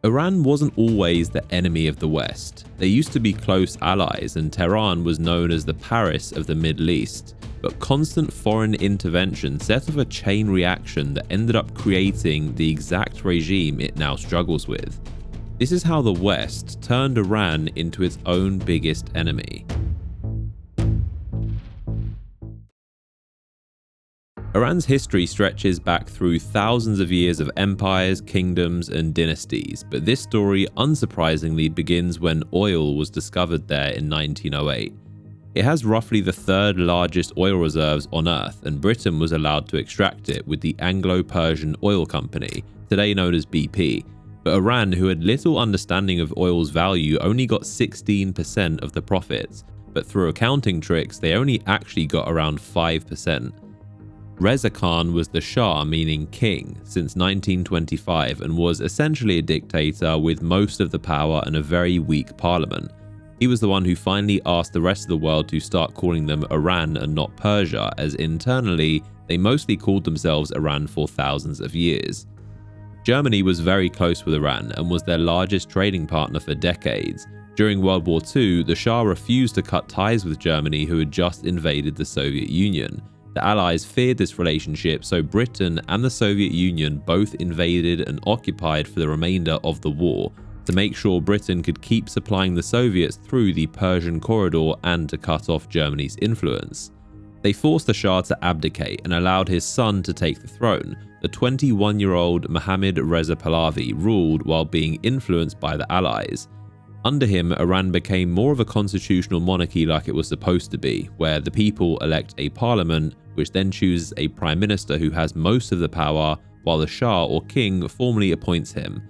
Iran wasn't always the enemy of the West. They used to be close allies, and Tehran was known as the Paris of the Middle East. But constant foreign intervention set off a chain reaction that ended up creating the exact regime it now struggles with. This is how the West turned Iran into its own biggest enemy. Iran's history stretches back through thousands of years of empires, kingdoms, and dynasties, but this story unsurprisingly begins when oil was discovered there in 1908. It has roughly the third largest oil reserves on Earth, and Britain was allowed to extract it with the Anglo-Persian Oil Company, today known as BP. But Iran, who had little understanding of oil's value, only got 16% of the profits, but through accounting tricks, they only actually got around 5%. Reza Khan was the Shah, meaning king, since 1925 and was essentially a dictator with most of the power and a very weak parliament. He was the one who finally asked the rest of the world to start calling them Iran and not Persia, as internally they mostly called themselves Iran for thousands of years. Germany was very close with Iran and was their largest trading partner for decades. During World War II, the Shah refused to cut ties with Germany, who had just invaded the Soviet Union. The Allies feared this relationship, so Britain and the Soviet Union both invaded and occupied for the remainder of the war, to make sure Britain could keep supplying the Soviets through the Persian corridor and to cut off Germany's influence. They forced the Shah to abdicate and allowed his son to take the throne. The 21-year-old Mohammad Reza Pahlavi ruled while being influenced by the Allies. Under him, Iran became more of a constitutional monarchy like it was supposed to be, where the people elect a parliament, which then chooses a prime minister who has most of the power, while the Shah or king formally appoints him.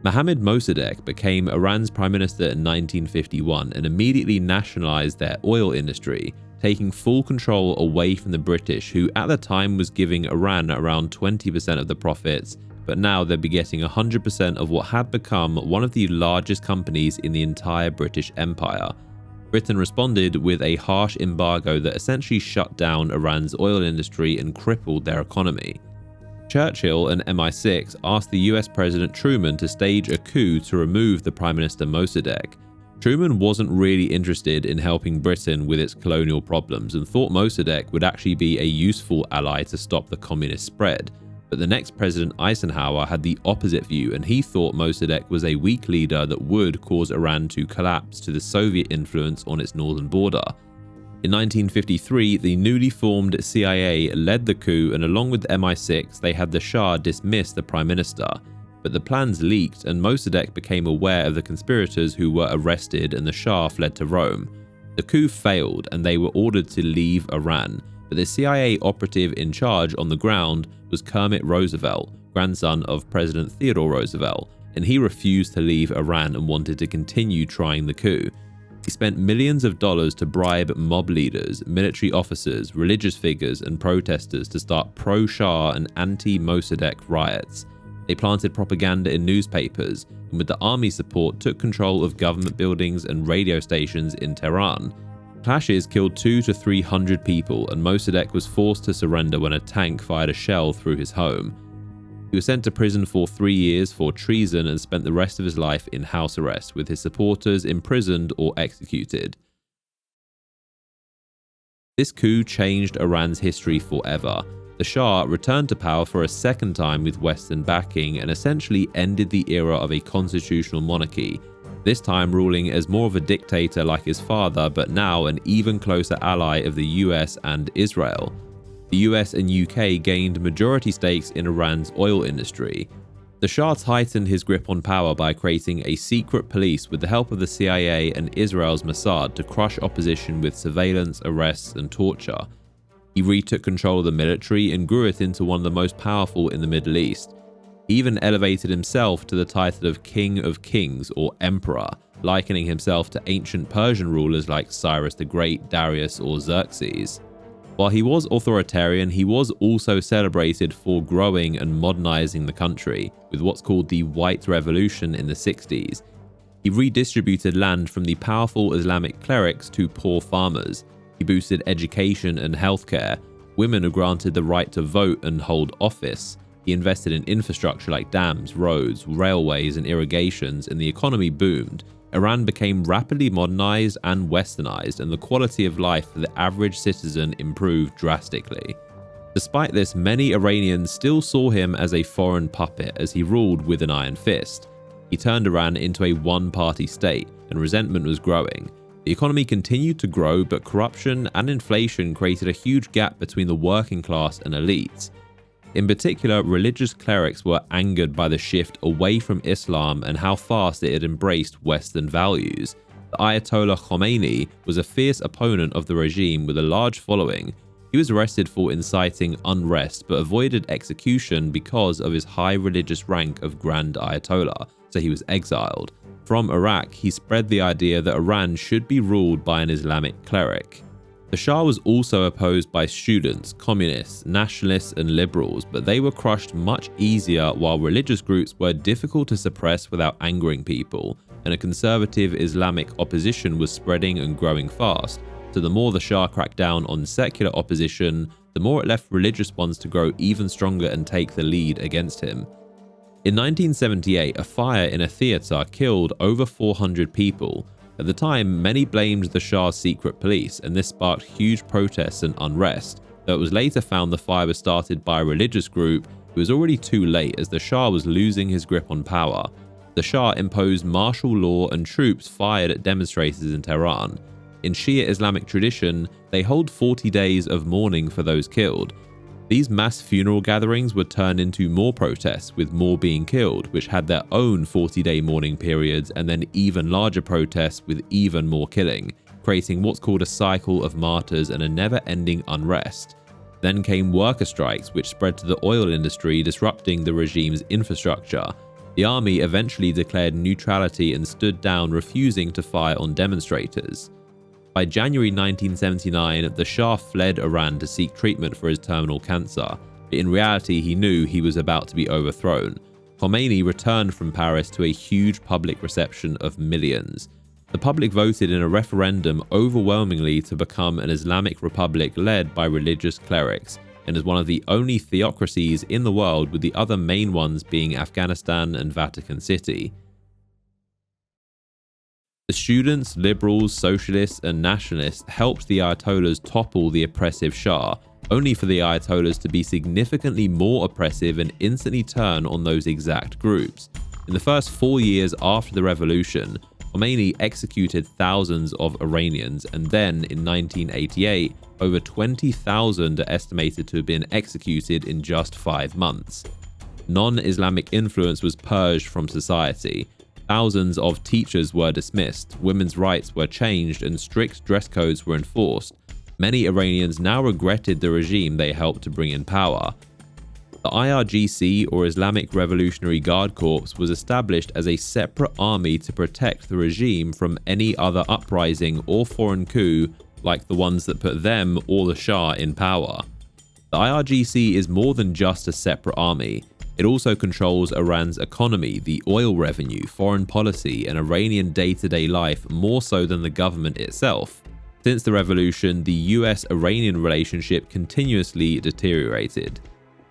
Mohammad Mossadegh became Iran's prime minister in 1951 and immediately nationalized their oil industry, taking full control away from the British, who at the time was giving Iran around 20% of the profits, but now they'd be getting 100% of what had become one of the largest companies in the entire British Empire. Britain responded with a harsh embargo that essentially shut down Iran's oil industry and crippled their economy. Churchill and MI6 asked the US President Truman to stage a coup to remove the Prime Minister Mossadegh. Truman wasn't really interested in helping Britain with its colonial problems and thought Mossadegh would actually be a useful ally to stop the communist spread. But the next President Eisenhower had the opposite view, and he thought Mossadegh was a weak leader that would cause Iran to collapse to the Soviet influence on its northern border. In 1953, the newly formed CIA led the coup, and along with MI6, they had the Shah dismiss the Prime Minister. But the plans leaked, and Mossadegh became aware of the conspirators who were arrested, and the Shah fled to Rome. The coup failed, and they were ordered to leave Iran. But the CIA operative in charge on the ground was Kermit Roosevelt, grandson of President Theodore Roosevelt, and he refused to leave Iran and wanted to continue trying the coup. He spent millions of dollars to bribe mob leaders, military officers, religious figures, and protesters to start pro-Shah and anti-Mossadegh riots. They planted propaganda in newspapers, and with the army support took control of government buildings and radio stations in Tehran. Clashes killed 200 to 300 people, and Mossadegh was forced to surrender when a tank fired a shell through his home. He was sent to prison for 3 years for treason and spent the rest of his life in house arrest, with his supporters imprisoned or executed. This coup changed Iran's history forever. The Shah returned to power for a second time with Western backing and essentially ended the era of a constitutional monarchy, this time ruling as more of a dictator like his father, but now an even closer ally of the US and Israel. The US and UK gained majority stakes in Iran's oil industry. The Shah tightened his grip on power by creating a secret police with the help of the CIA and Israel's Mossad to crush opposition with surveillance, arrests, and torture. He retook control of the military and grew it into one of the most powerful in the Middle East. He even elevated himself to the title of King of Kings or Emperor, likening himself to ancient Persian rulers like Cyrus the Great, Darius, or Xerxes. While he was authoritarian, he was also celebrated for growing and modernizing the country, with what's called the White Revolution in the 60s. He redistributed land from the powerful Islamic clerics to poor farmers. He boosted education and healthcare. Women are granted the right to vote and hold office. He invested in infrastructure like dams, roads, railways, and irrigations, and the economy boomed. Iran became rapidly modernized and westernized, and the quality of life for the average citizen improved drastically. Despite this, many Iranians still saw him as a foreign puppet as he ruled with an iron fist. He turned Iran into a one-party state, and resentment was growing. The economy continued to grow, but corruption and inflation created a huge gap between the working class and elites. In particular, religious clerics were angered by the shift away from Islam and how fast it had embraced Western values. The Ayatollah Khamenei was a fierce opponent of the regime with a large following. He was arrested for inciting unrest but avoided execution because of his high religious rank of Grand Ayatollah, so he was exiled. From Iraq, he spread the idea that Iran should be ruled by an Islamic cleric. The Shah was also opposed by students, communists, nationalists, and liberals, but they were crushed much easier, while religious groups were difficult to suppress without angering people, and a conservative Islamic opposition was spreading and growing fast. So the more the Shah cracked down on secular opposition, the more it left religious ones to grow even stronger and take the lead against him. In 1978, a fire in a theatre killed over 400 people. At the time, many blamed the Shah's secret police, and this sparked huge protests and unrest. Though it was later found the fire was started by a religious group, it was already too late as the Shah was losing his grip on power. The Shah imposed martial law and troops fired at demonstrators in Tehran. In Shia Islamic tradition, they hold 40 days of mourning for those killed. These mass funeral gatherings would turn into more protests, with more being killed, which had their own 40-day mourning periods, and then even larger protests with even more killing, creating what's called a cycle of martyrs and a never-ending unrest. Then came worker strikes, which spread to the oil industry, disrupting the regime's infrastructure. The army eventually declared neutrality and stood down, refusing to fire on demonstrators. By January 1979, the Shah fled Iran to seek treatment for his terminal cancer, but in reality he knew he was about to be overthrown. Khomeini returned from Paris to a huge public reception of millions. The public voted in a referendum overwhelmingly to become an Islamic republic led by religious clerics, and is one of the only theocracies in the world, with the other main ones being Afghanistan and Vatican City. The students, liberals, socialists, and nationalists helped the ayatollahs topple the oppressive Shah, only for the ayatollahs to be significantly more oppressive and instantly turn on those exact groups. In the first 4 years after the revolution, Khomeini executed thousands of Iranians, and then in 1988, over 20,000 are estimated to have been executed in just 5 months. Non-Islamic influence was purged from society. Thousands of teachers were dismissed, women's rights were changed, and strict dress codes were enforced. Many Iranians now regretted the regime they helped to bring in power. The IRGC, or Islamic Revolutionary Guard Corps, was established as a separate army to protect the regime from any other uprising or foreign coup like the ones that put them or the Shah in power. The IRGC is more than just a separate army. It also controls Iran's economy, the oil revenue, foreign policy, and Iranian day-to-day life more so than the government itself. Since the revolution, the US-Iranian relationship continuously deteriorated.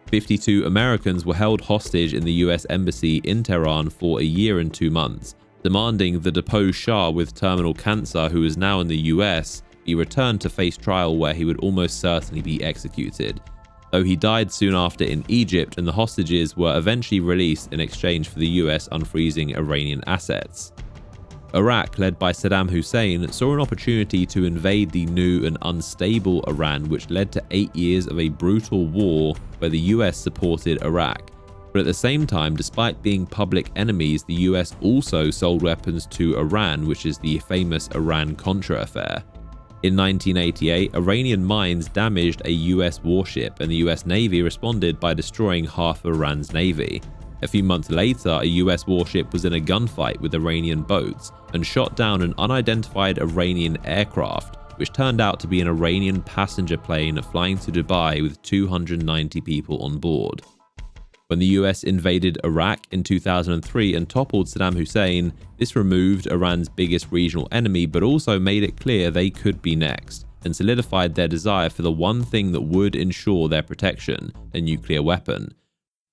52 Americans were held hostage in the US embassy in Tehran for a year and 2 months, demanding the deposed Shah with terminal cancer, who is now in the US, be returned to face trial where he would almost certainly be executed. Though he died soon after in Egypt, and the hostages were eventually released in exchange for the US unfreezing Iranian assets. Iraq, led by Saddam Hussein, saw an opportunity to invade the new and unstable Iran, which led to 8 years of a brutal war where the US supported Iraq. But at the same time, despite being public enemies, the US also sold weapons to Iran, which is the famous Iran-Contra affair. In 1988, Iranian mines damaged a US warship, and the US Navy responded by destroying half of Iran's navy. A few months later, a US warship was in a gunfight with Iranian boats and shot down an unidentified Iranian aircraft, which turned out to be an Iranian passenger plane flying to Dubai with 290 people on board. When the US invaded Iraq in 2003 and toppled Saddam Hussein, this removed Iran's biggest regional enemy, but also made it clear they could be next, and solidified their desire for the one thing that would ensure their protection: a nuclear weapon.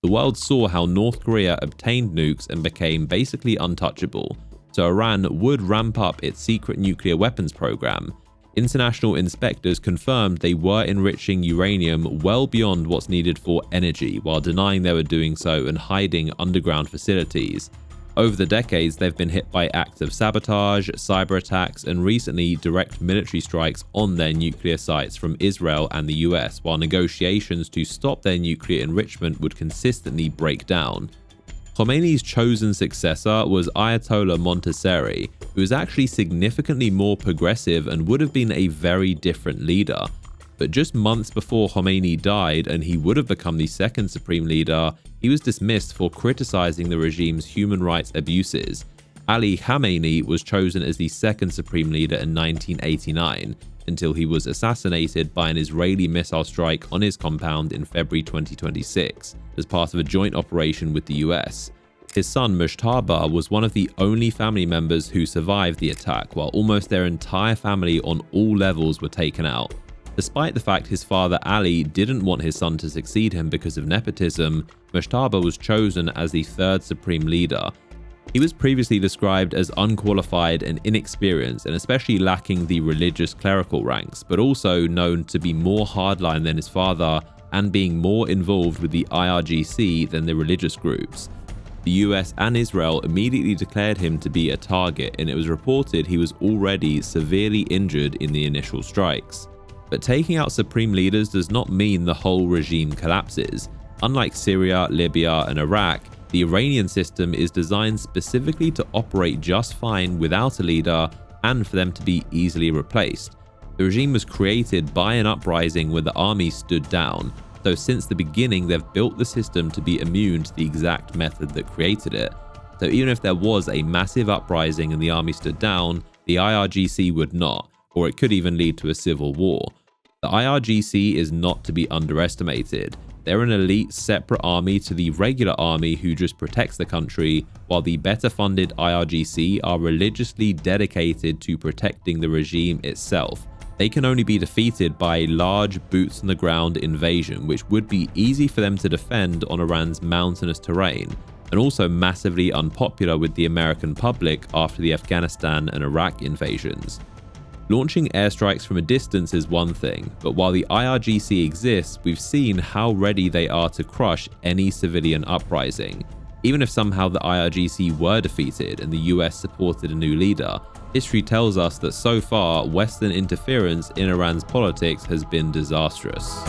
The world saw how North Korea obtained nukes and became basically untouchable, so Iran would ramp up its secret nuclear weapons program. International inspectors confirmed they were enriching uranium well beyond what's needed for energy, while denying they were doing so and hiding underground facilities. Over the decades, they've been hit by acts of sabotage, cyber attacks, and recently direct military strikes on their nuclear sites from Israel and the US, while negotiations to stop their nuclear enrichment would consistently break down. Khamenei's chosen successor was Ayatollah Montesseri, who was actually significantly more progressive and would have been a very different leader. But just months before Khamenei died and he would have become the second supreme leader, he was dismissed for criticizing the regime's human rights abuses. Ali Khamenei was chosen as the second supreme leader in 1989, until he was assassinated by an Israeli missile strike on his compound in February 2026, as part of a joint operation with the US. His son Mojtaba was one of the only family members who survived the attack, while almost their entire family on all levels were taken out. Despite the fact his father Ali didn't want his son to succeed him because of nepotism, Mojtaba was chosen as the third supreme leader. He was previously described as unqualified and inexperienced, and especially lacking the religious clerical ranks, but also known to be more hardline than his father and being more involved with the IRGC than the religious groups. The US and Israel immediately declared him to be a target, and it was reported he was already severely injured in the initial strikes. But taking out supreme leaders does not mean the whole regime collapses. Unlike Syria, Libya, and Iraq, the Iranian system is designed specifically to operate just fine without a leader and for them to be easily replaced. The regime was created by an uprising where the army stood down, so since the beginning they've built the system to be immune to the exact method that created it. So even if there was a massive uprising and the army stood down, the IRGC would not, or it could even lead to a civil war. The IRGC is not to be underestimated. They're an elite separate army to the regular army who just protects the country, while the better funded IRGC are religiously dedicated to protecting the regime itself. They can only be defeated by a large boots on the ground invasion, which would be easy for them to defend on Iran's mountainous terrain, and also massively unpopular with the American public after the Afghanistan and Iraq invasions. Launching airstrikes from a distance is one thing, but while the IRGC exists, we've seen how ready they are to crush any civilian uprising. Even if somehow the IRGC were defeated and the US supported a new leader, history tells us that so far, Western interference in Iran's politics has been disastrous.